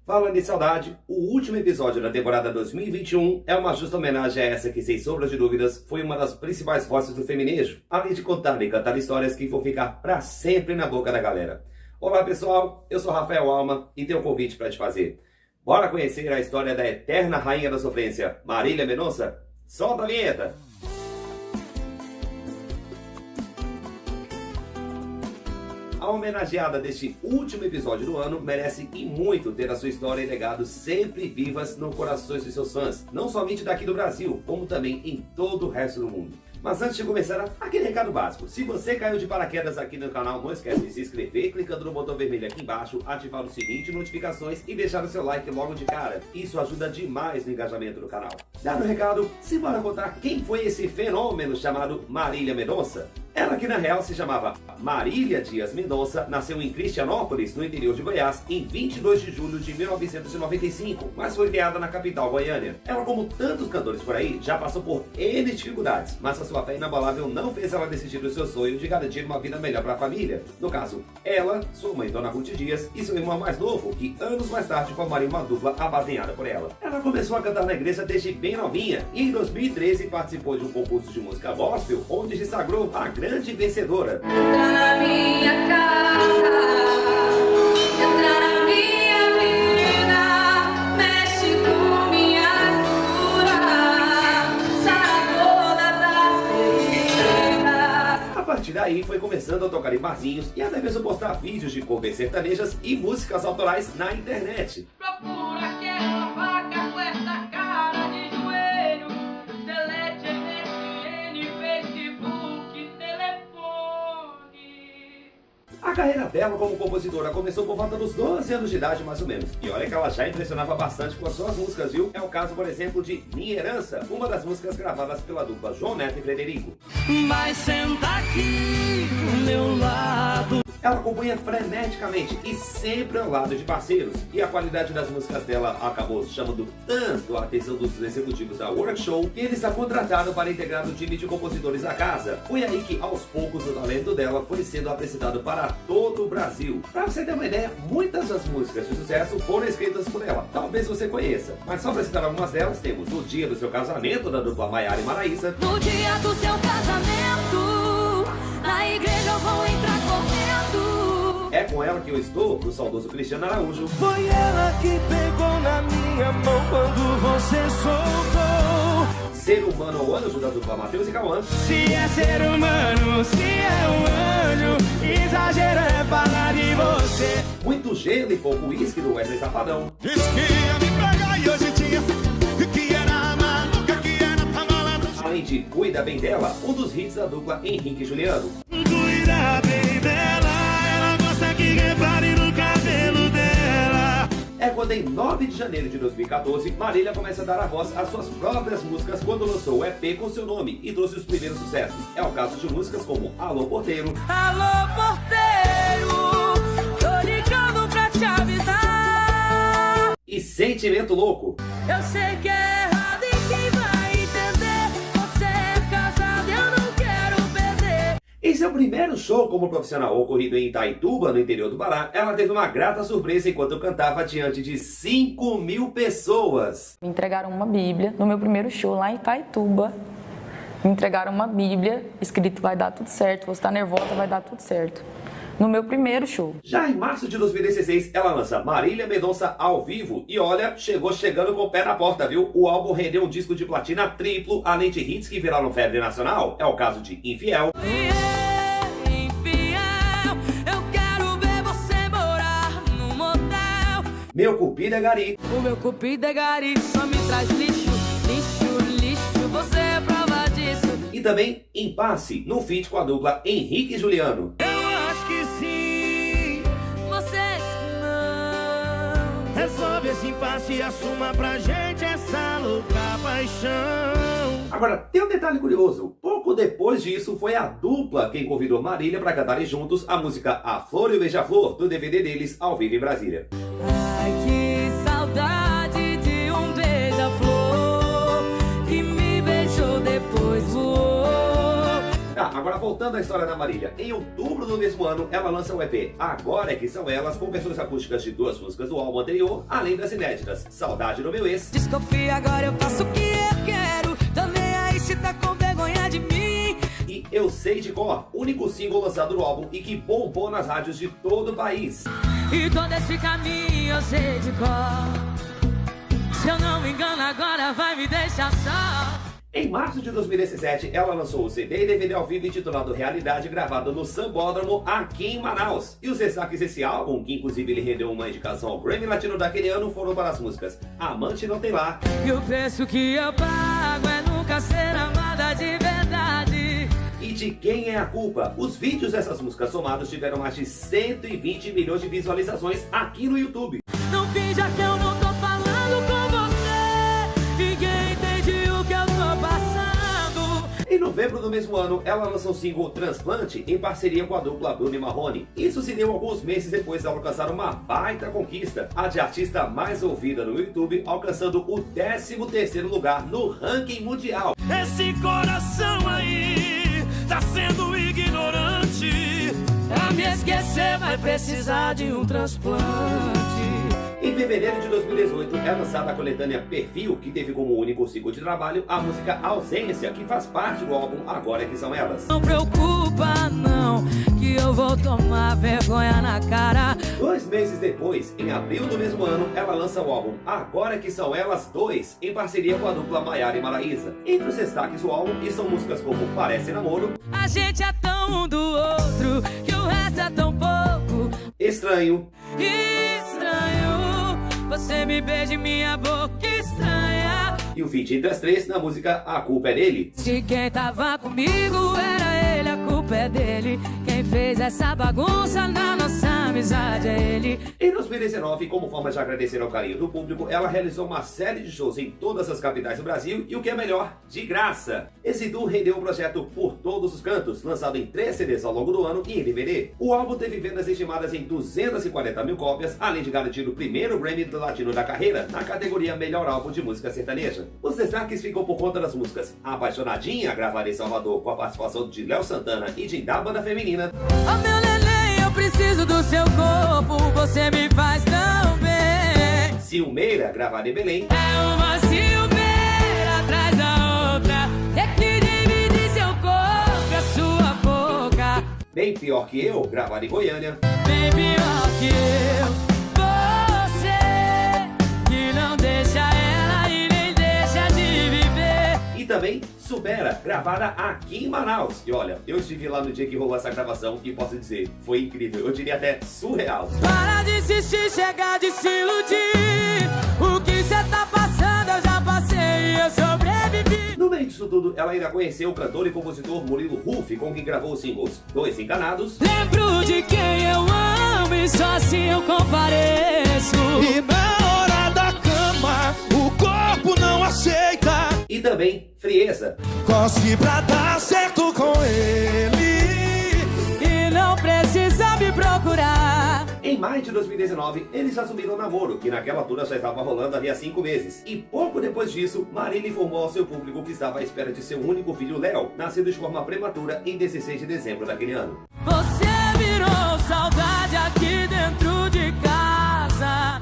Falando em saudade, o último episódio da temporada 2021 é uma justa homenagem a essa que, sem sombra de dúvidas, foi uma das principais vozes do feminejo, além de contar e cantar histórias que vão ficar pra sempre na boca da galera. Olá pessoal, eu sou Rafael Alma e tenho um convite pra te fazer. Bora conhecer a história da eterna rainha da sofrência, Marília Mendonça? Solta a vinheta! A homenageada deste último episódio do ano merece e muito ter a sua história e legado sempre vivas nos corações de seus fãs, não somente daqui do Brasil, como também em todo o resto do mundo. Mas antes de começar, aquele recado básico. Se você caiu de paraquedas aqui no canal, não esquece de se inscrever clicando no botão vermelho aqui embaixo, ativar o sininho de notificações e deixar o seu like logo de cara. Isso ajuda demais no engajamento do canal. Dado o recado, simbora contar quem foi esse fenômeno chamado Marília Mendonça? Ela que na real se chamava Marília Dias Mendonça, nasceu em Cristianópolis, no interior de Goiás, em 22 de julho de 1995, mas foi criada na capital Goiânia. Ela, como tantos cantores por aí, já passou por N dificuldades, mas a sua fé inabalável não fez ela desistir do seu sonho de garantir uma vida melhor para a família. No caso, ela, sua mãe Dona Ruth Dias e seu irmão mais novo, que anos mais tarde formaria uma dupla apadrinhada por ela. Ela começou a cantar na igreja desde bem novinha e em 2013 participou de um concurso de música gospel, onde se sagrou a grande vencedora. Entra na minha casa, entra na minha vida, mexe com minha cura, sara todas as feridas. A partir daí foi começando a tocar em barzinhos e até mesmo postar vídeos de covers sertanejas e músicas autorais na internet. Procura aquela vaca com essa cara de joelho, delete MSN, Facebook, telefone. A carreira dela como compositora começou por volta dos 12 anos de idade, mais ou menos. E olha que ela já impressionava bastante com as suas músicas, viu? É o caso, por exemplo, de Minha Herança, uma das músicas gravadas pela dupla João Neto e Frederico. Mas senta aqui do meu lado. Ela compunha freneticamente e sempre ao lado de parceiros. E a qualidade das músicas dela acabou chamando tanto a atenção dos executivos da Workshow que eles a contrataram para integrar o time de compositores da casa. Foi aí que, aos poucos, o talento dela foi sendo apresentado para todo o Brasil. Para você ter uma ideia, muitas das músicas de sucesso foram escritas por ela. Talvez você conheça, mas só para citar algumas delas, temos O Dia do Seu Casamento, da dupla Maiara e Maraísa. No dia do seu casamento, na igreja eu vou entrar correndo. É com ela que eu estou, do saudoso Cristiano Araújo. Foi ela que pegou na minha mão quando você soltou. Ser Humano ou Anjo, da dupla Matheus e Cauã. Se é ser humano, se é um anjo, exagero é falar de você. Muito gelo e pouco uísque, do Wesley Safadão. Diz que ia me pegar e hoje tinha que era maluca, que era tá malandro. Além de Cuida Bem Dela, um dos hits da dupla Henrique e Juliano. Cuida bem dela, ela gosta que repare no cabelo dela. É quando em 9 de janeiro de 2014, Marília começa a dar a voz às suas próprias músicas quando lançou o EP com seu nome e trouxe os primeiros sucessos. É o caso de músicas como Alô Porteiro, Alô, porteiro, tô ligando pra te avisar. e Sentimento Louco. Eu sei que é errado e quem vai entender? Você é casado e eu não quero perder. Em seu primeiro show como profissional ocorrido em Itaituba, no interior do Pará, ela teve uma grata surpresa enquanto cantava diante de 5.000 pessoas. Me entregaram uma Bíblia no meu primeiro show lá em Itaituba. Me entregaram uma Bíblia escrito vai dar tudo certo, você tá nervosa, vai dar tudo certo. No meu primeiro show. Já em março de 2016, ela lança Marília Mendonça ao vivo e olha, chegando com o pé na porta, viu? O álbum rendeu um disco de platina triplo, além de hits que viraram febre nacional. É o caso de Infiel. Infiel, eu quero ver você morar no motel. Meu Cupido é Gari. O meu cupido é gari, só me traz lixo, lixo, lixo. Você é prova disso. E também Impasse, no feat com a dupla Henrique e Juliano. Eu acho que sim. Você diz que não. Resolve esse impasse e assuma pra gente essa louca paixão. Agora, tem um detalhe curioso. Pouco depois disso, foi a dupla quem convidou Marília para cantarem juntos a música A Flor e o Beija-Flor, do DVD deles, ao vivo em Brasília. Ai, que saudade de um beija-flor que me beijou depois voou. Agora voltando à história da Marília, em outubro do mesmo ano, ela lança o EP Agora É Que São Elas, com versões acústicas de 2 músicas do álbum anterior, além das inéditas Saudade do Meu Ex. Desconfia, agora eu faço o que eu quero. Tô nem aí se tá com vergonha de mim. E Eu Sei de Cor, único single lançado no álbum e que bombou nas rádios de todo o país. E todo esse caminho eu sei de cor. Se eu não me engano, agora vai me deixar só. Em março de 2017, ela lançou o CD e DVD ao vivo intitulado Realidade, gravado no Sambódromo, aqui em Manaus. E os destaques desse álbum, que inclusive ele rendeu uma indicação ao Grammy Latino daquele ano, foram para as músicas Amante Não Tem Lar. E o preço que eu pago é nunca ser amada de verdade. E De Quem É a Culpa? Os vídeos dessas músicas somados tiveram mais de 120 milhões de visualizações aqui no YouTube. Não finja que eu não tô falando com você. Ninguém entende o que eu tô passando. Em novembro do mesmo ano, ela lançou o single Transplante em parceria com a dupla Bruno e Marrone. Isso se deu alguns meses depois de ela alcançar uma baita conquista, a de artista mais ouvida no YouTube, alcançando o 13º lugar no ranking mundial. Esse coração aí tá sendo ignorante. Pra me esquecer vai precisar de um transplante. Em fevereiro de 2018 é lançada a coletânea Perfil, que teve como único ciclo de trabalho a música Ausência, que faz parte do álbum Agora É Que São Elas. Não preocupa não, que eu vou tomar vergonha na cara. 2 meses depois, em abril do mesmo ano, ela lança o álbum Agora É Que São Elas 2, em parceria com a dupla Maiara e Maraísa. Entre os destaques do álbum estão músicas como Parece Namoro, A gente é tão um do outro, que o resto é tão pouco. Estranho, Estranho, você me beija em minha boca estranha. e o feat entre as três na música A Culpa É Dele. Se quem tava comigo era ele, a culpa é dele. Quem fez essa bagunça na nossa amizade é ele. Em 2019, como forma de agradecer ao carinho do público, ela realizou uma série de shows em todas as capitais do Brasil e, o que é melhor, de graça. Esse tour rendeu o projeto Por Todos os Cantos, lançado em 3 CDs ao longo do ano e em DVD. O álbum teve vendas estimadas em 240 mil cópias, além de garantir o primeiro Grammy Latino da carreira, na categoria Melhor Álbum de Música Sertaneja. Os destaques ficam por conta das músicas Apaixonadinha, gravada em Salvador com a participação de Léo Santana e de da banda feminina, Oh meu neném, eu preciso do seu corpo, você me faz tão bem. Ciumeira, gravada em Belém, É uma ciumeira atrás da outra, é que divide seu corpo e a sua boca. Bem Pior Que Eu, gravada em Goiânia, Bem pior que eu, você que não deixa ela e nem deixa de viver. e também Supera, gravada aqui em Manaus. E olha, eu estive lá no dia que rolou essa gravação e posso dizer, foi incrível, eu diria até surreal. Para de insistir, chega de se iludir. O que cê tá passando eu já passei e eu sobrevivi. No meio disso tudo, ela ainda conheceu o cantor e compositor Murilo Huff, com quem gravou os singles Dois Enganados, Lembro de quem eu amo e só assim eu compareço. E na hora da cama, o corpo não aceita. e também Frieza. Cospe pra dar certo com ele. E não precisa me procurar. Em maio de 2019, eles assumiram o namoro, que naquela altura já estava rolando havia 5 meses. E pouco depois disso, Marília informou ao seu público que estava à espera de seu único filho, Léo, nascido de forma prematura em 16 de dezembro daquele ano. Você virou saudade aqui dentro de casa.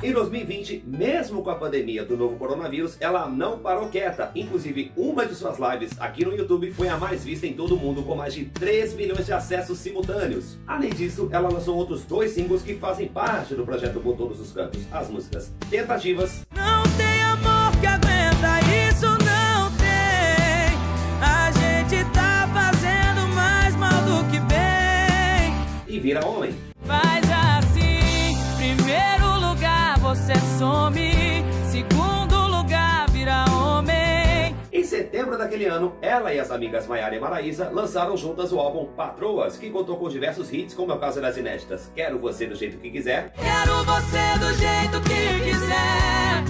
Em 2020, mesmo com a pandemia do novo coronavírus, ela não parou quieta. Inclusive, uma de suas lives aqui no YouTube foi a mais vista em todo o mundo, com mais de 3 milhões de acessos simultâneos. Além disso, ela lançou outros 2 singles que fazem parte do projeto Por Todos os Cantos. As músicas Tentativas Não tem amor que aguenta isso, não tem. A gente tá fazendo mais mal do que bem. e Vira Homem. Faz assim, primeiro lugar você some, segundo lugar vira homem. Em setembro daquele ano, ela e as amigas Maiara e Maraísa lançaram juntas o álbum Patroas, que contou com diversos hits, como é o caso das inéditas Quero Você do Jeito Que Quiser, Quero você do jeito que quiser,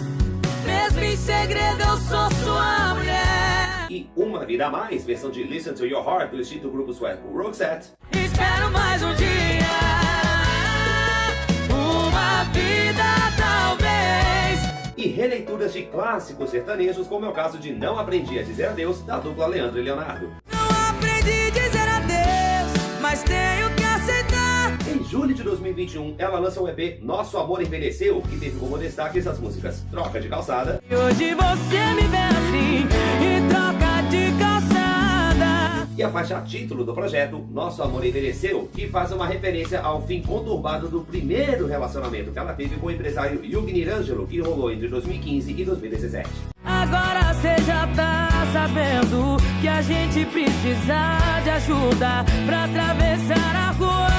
mesmo em segredo eu sou sua mulher. e Uma Vida a Mais, versão de Listen to Your Heart, do extinto grupo sueco Roxette, Espero mais um dia, uma vida talvez. e releituras de clássicos sertanejos, como é o caso de Não Aprendi a Dizer Adeus, da dupla Leandro e Leonardo. Não aprendi a dizer adeus. mas tenho que aceitar. Em julho de 2021, ela lança o EP Nosso Amor Envelheceu, que teve como destaque as músicas Troca de Calçada. E hoje você me vê assim, e troca de calçada. E a faixa título do projeto, Nosso Amor Envelheceu, que faz uma referência ao fim conturbado do primeiro relacionamento que ela teve com o empresário Yugnir Ângelo, que rolou entre 2015 e 2017. Agora cê já tá sabendo que a gente precisa de ajuda pra atravessar a rua.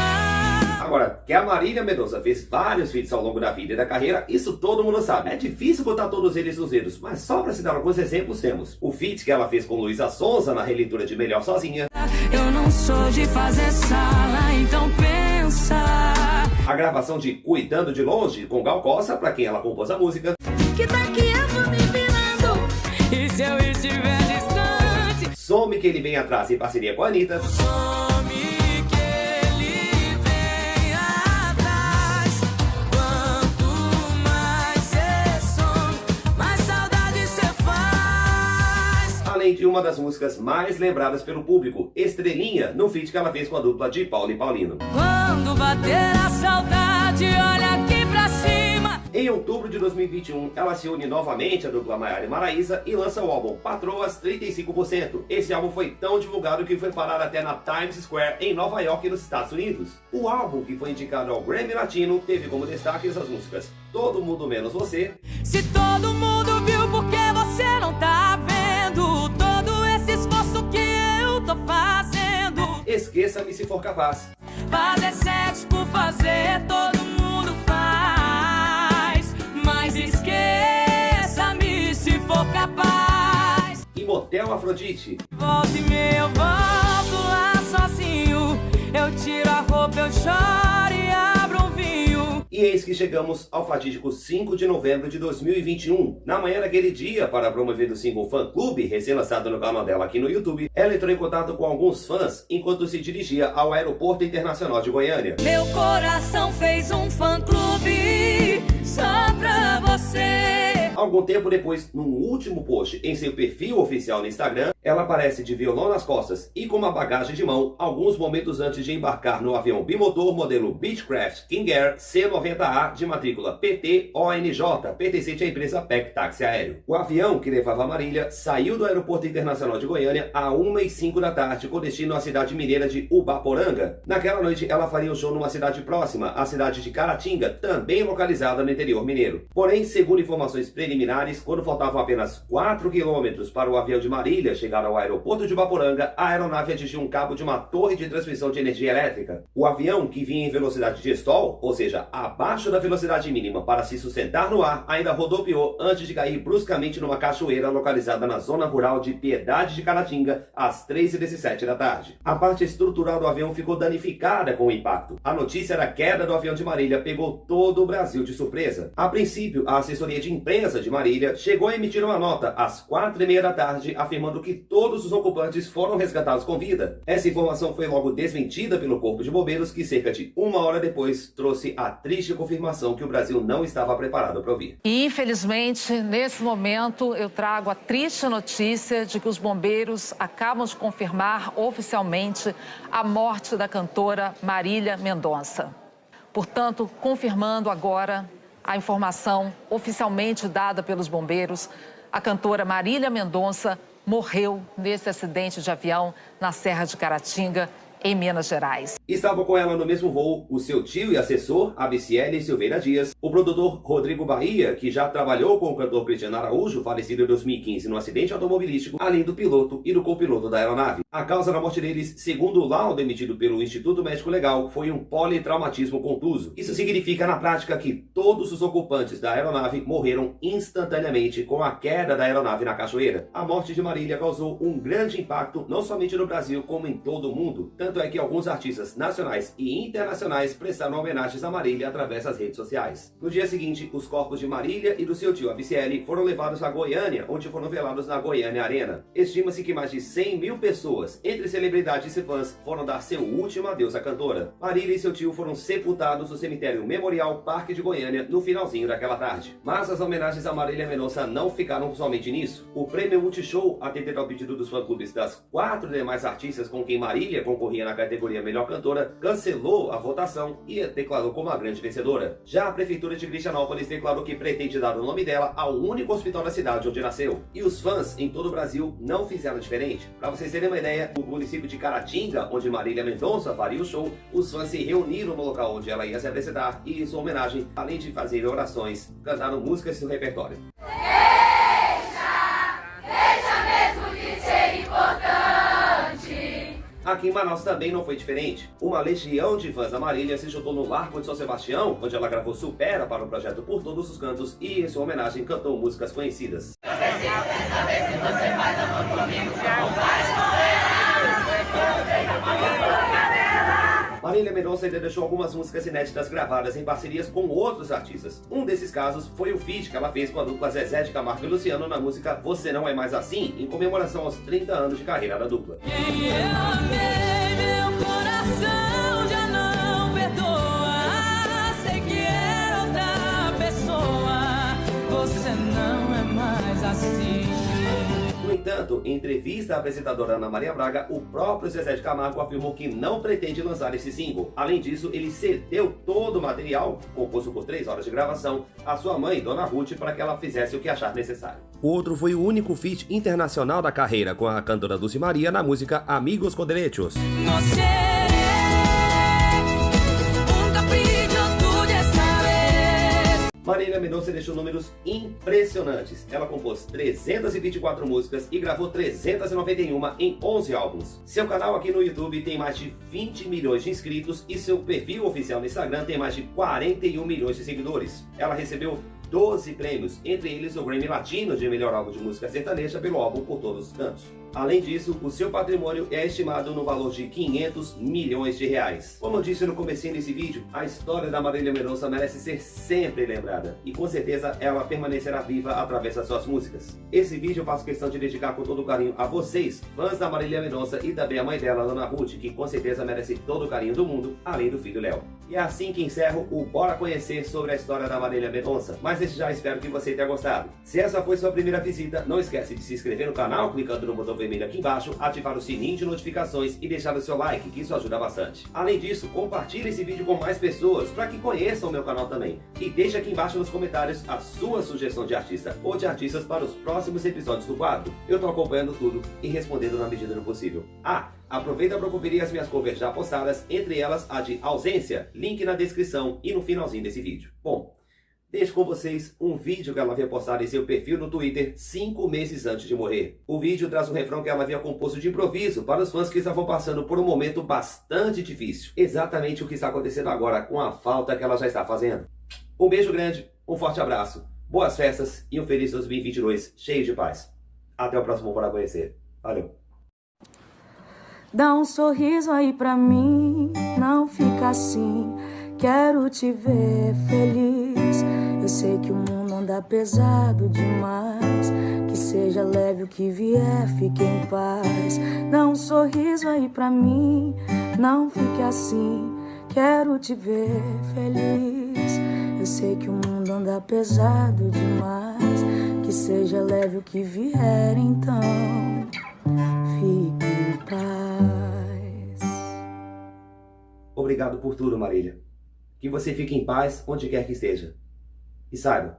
Agora, que a Marília Mendonça fez vários feats ao longo da vida e da carreira, isso todo mundo sabe. É difícil botar todos eles nos dedos, mas só pra citar alguns exemplos temos o feat que ela fez com Luísa Sonza na releitura de Melhor Sozinha. Eu não sou de fazer sala, então pensa. A gravação de Cuidando de Longe com Gal Costa, pra quem ela compôs a música. Que daqui eu vou me virando, e se eu estiver distante? Some Que Ele Vem Atrás em parceria com a Anitta. Some que ele vem atrás. Quanto mais cê some, mais saudade cê faz. Além de uma das músicas mais lembradas pelo público, Estrelinha, no feat que ela fez com a dupla de Paulo e Paulino. Quando bater a saudade, olha aqui pra cima. Em outubro de 2021, ela se une novamente à dupla Maiara e Maraísa e lança o álbum Patroas 35%. Esse álbum foi tão divulgado que foi parar até na Times Square, em Nova York, nos Estados Unidos. O álbum, que foi indicado ao Grammy Latino, teve como destaque essas músicas Todo Mundo Menos Você. Se todo mundo viu, por que você não tá vendo todo esse esforço que eu tô fazendo? Esqueça-me Se For Capaz. Fazer sexo por fazer, todo mundo faz. Mas esqueça-me se for capaz. E Motel Afrodite. Volte-me, eu volto lá sozinho. Eu tiro a roupa, eu choro e abro um vinho. E eis que chegamos ao fatídico 5 de novembro de 2021. Na manhã daquele dia, para promover o single Fã Clube, recém-lançado no canal dela aqui no YouTube, ela entrou em contato com alguns fãs enquanto se dirigia ao Aeroporto Internacional de Goiânia. Meu coração fez um fã-clube só pra você. Algum tempo depois, num último post em seu perfil oficial no Instagram, ela aparece de violão nas costas e com uma bagagem de mão, alguns momentos antes de embarcar no avião bimotor modelo Beechcraft King Air C-90A de matrícula PT-ONJ, pertencente à empresa PEC Táxi Aéreo. O avião que levava a Marília saiu do Aeroporto Internacional de Goiânia às 1h05 da tarde, com destino à cidade mineira de Ubaporanga. Naquela noite, ela faria o show numa cidade próxima, a cidade de Caratinga, também localizada no interior mineiro. Porém, segundo informações preliminares, quando faltavam apenas 4 quilômetros para o avião de Marília chegar ao aeroporto de Ubaporanga, a aeronave atingiu um cabo de uma torre de transmissão de energia elétrica. O avião, que vinha em velocidade de stall, ou seja, abaixo da velocidade mínima para se sustentar no ar, ainda rodopiou antes de cair bruscamente numa cachoeira localizada na zona rural de Piedade de Caratinga, às 3h17 da tarde. A parte estrutural do avião ficou danificada com o impacto. A notícia da queda do avião de Marília pegou todo o Brasil de surpresa. A princípio, a assessoria de imprensa de Marília chegou a emitir uma nota às 4h30 da tarde, afirmando que todos os ocupantes foram resgatados com vida. Essa informação foi logo desmentida pelo Corpo de Bombeiros, que cerca de uma hora depois trouxe a triste confirmação que o Brasil não estava preparado para ouvir. E, infelizmente, nesse momento, eu trago a triste notícia de que os bombeiros acabam de confirmar oficialmente a morte da cantora Marília Mendonça. Portanto, confirmando agora a informação oficialmente dada pelos bombeiros, a cantora Marília Mendonça morreu nesse acidente de avião na Serra de Caratinga, em Minas Gerais. Estavam com ela no mesmo voo o seu tio e assessor, Abiciele Silveira Dias, o produtor Rodrigo Bahia, que já trabalhou com o cantor Cristiano Araújo, falecido em 2015 no acidente automobilístico, além do piloto e do copiloto da aeronave. A causa da morte deles, segundo o laudo emitido pelo Instituto Médico Legal, foi um politraumatismo contuso. Isso significa, na prática, que todos os ocupantes da aeronave morreram instantaneamente com a queda da aeronave na cachoeira. A morte de Marília causou um grande impacto, não somente no Brasil, como em todo o mundo. Tanto é que alguns artistas nacionais e internacionais prestaram homenagens a Marília através das redes sociais. No dia seguinte, os corpos de Marília e do seu tio Abiciele foram levados a Goiânia, onde foram velados na Goiânia Arena. Estima-se que mais de 100 mil pessoas, entre celebridades e fãs, foram dar seu último adeus à cantora. Marília e seu tio foram sepultados no cemitério Memorial Parque de Goiânia no finalzinho daquela tarde. Mas as homenagens a Marília Mendonça não ficaram somente nisso. O prêmio Multishow, atendido ao pedido dos fã-clubes das 4 demais artistas com quem Marília concorria na categoria Melhor Cantora, cantora cancelou a votação e a declarou como a grande vencedora. Já a Prefeitura de Cristianópolis declarou que pretende dar o nome dela ao único hospital da cidade onde nasceu. E os fãs em todo o Brasil não fizeram diferente. Para vocês terem uma ideia, no município de Caratinga, onde Marília Mendonça faria o show, os fãs se reuniram no local onde ela ia se apresentar e, em sua homenagem, além de fazer orações, cantaram músicas do repertório. Aqui em Manaus também não foi diferente. Uma legião de fãs da Marília se juntou no Largo de São Sebastião, onde ela gravou Supera para o projeto Por Todos os Cantos e, em sua homenagem, cantou músicas conhecidas. Marília Mendonça ainda deixou algumas músicas inéditas gravadas em parcerias com outros artistas. Um desses casos foi o feat que ela fez com a dupla Zezé de Camargo e Luciano na música Você Não É Mais Assim, em comemoração aos 30 anos de carreira da dupla. Quem eu amei, meu coração já não perdoa. Sei que era outra pessoa, você não é mais assim. No entanto, em entrevista à apresentadora Ana Maria Braga, o próprio Zezé de Camargo afirmou que não pretende lançar esse single. Além disso, ele cedeu todo o material, composto por 3 horas de gravação, à sua mãe, Dona Ruth, para que ela fizesse o que achar necessário. O outro foi o único feat internacional da carreira com a cantora Dulce Maria na música Amigos con Derechos. Marília Mendonça deixou números impressionantes. Ela compôs 324 músicas e gravou 391 em 11 álbuns. Seu canal aqui no YouTube tem mais de 20 milhões de inscritos e seu perfil oficial no Instagram tem mais de 41 milhões de seguidores. Ela recebeu 12 prêmios, entre eles o Grammy Latino de melhor álbum de música sertaneja pelo álbum Por Todos os Cantos. Além disso, o seu patrimônio é estimado no valor de 500 milhões de reais. Como eu disse no comecinho desse vídeo, a história da Marília Mendonça merece ser sempre lembrada. E com certeza ela permanecerá viva através das suas músicas. Esse vídeo eu faço questão de dedicar com todo carinho a vocês, fãs da Marília Mendonça, e também a mãe dela, Dona Ruth, que com certeza merece todo o carinho do mundo, além do filho Léo. E é assim que encerro o Bora Conhecer sobre a história da Marília Mendonça. Mas desde já espero que você tenha gostado. Se essa foi sua primeira visita, não esquece de se inscrever no canal, clicando no botão vermelho aqui embaixo, ativar o sininho de notificações e deixar o seu like, que isso ajuda bastante. Além disso, compartilhe esse vídeo com mais pessoas, para que conheçam o meu canal também. E deixe aqui embaixo nos comentários a sua sugestão de artista ou de artistas para os próximos episódios do quadro. Eu tô acompanhando tudo e respondendo na medida do possível. Aproveita para conferir as minhas covers já postadas, entre elas a de Ausência, link na descrição e no finalzinho desse vídeo. Bom, deixo com vocês um vídeo que ela havia postado em seu perfil no Twitter 5 meses antes de morrer. O vídeo traz um refrão que ela havia composto de improviso para os fãs que estavam passando por um momento bastante difícil. Exatamente o que está acontecendo agora com a falta que ela já está fazendo. Um beijo grande, um forte abraço, boas festas e um feliz 2022 cheio de paz. Até o próximo Bora Conhecer. Valeu! Dá um sorriso aí pra mim, não fica assim. Quero te ver feliz. Eu sei que o mundo anda pesado demais. Que seja leve o que vier, fique em paz. Dá um sorriso aí pra mim, não fique assim. Quero te ver feliz. Eu sei que o mundo anda pesado demais. Que seja leve o que vier, então fique em paz. Obrigado por tudo, Marília. Que você fique em paz onde quer que esteja. E saiba,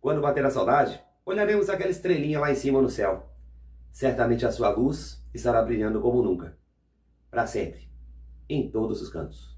quando bater a saudade, olharemos aquela estrelinha lá em cima no céu. Certamente a sua luz estará brilhando como nunca. Para sempre. Em todos os cantos.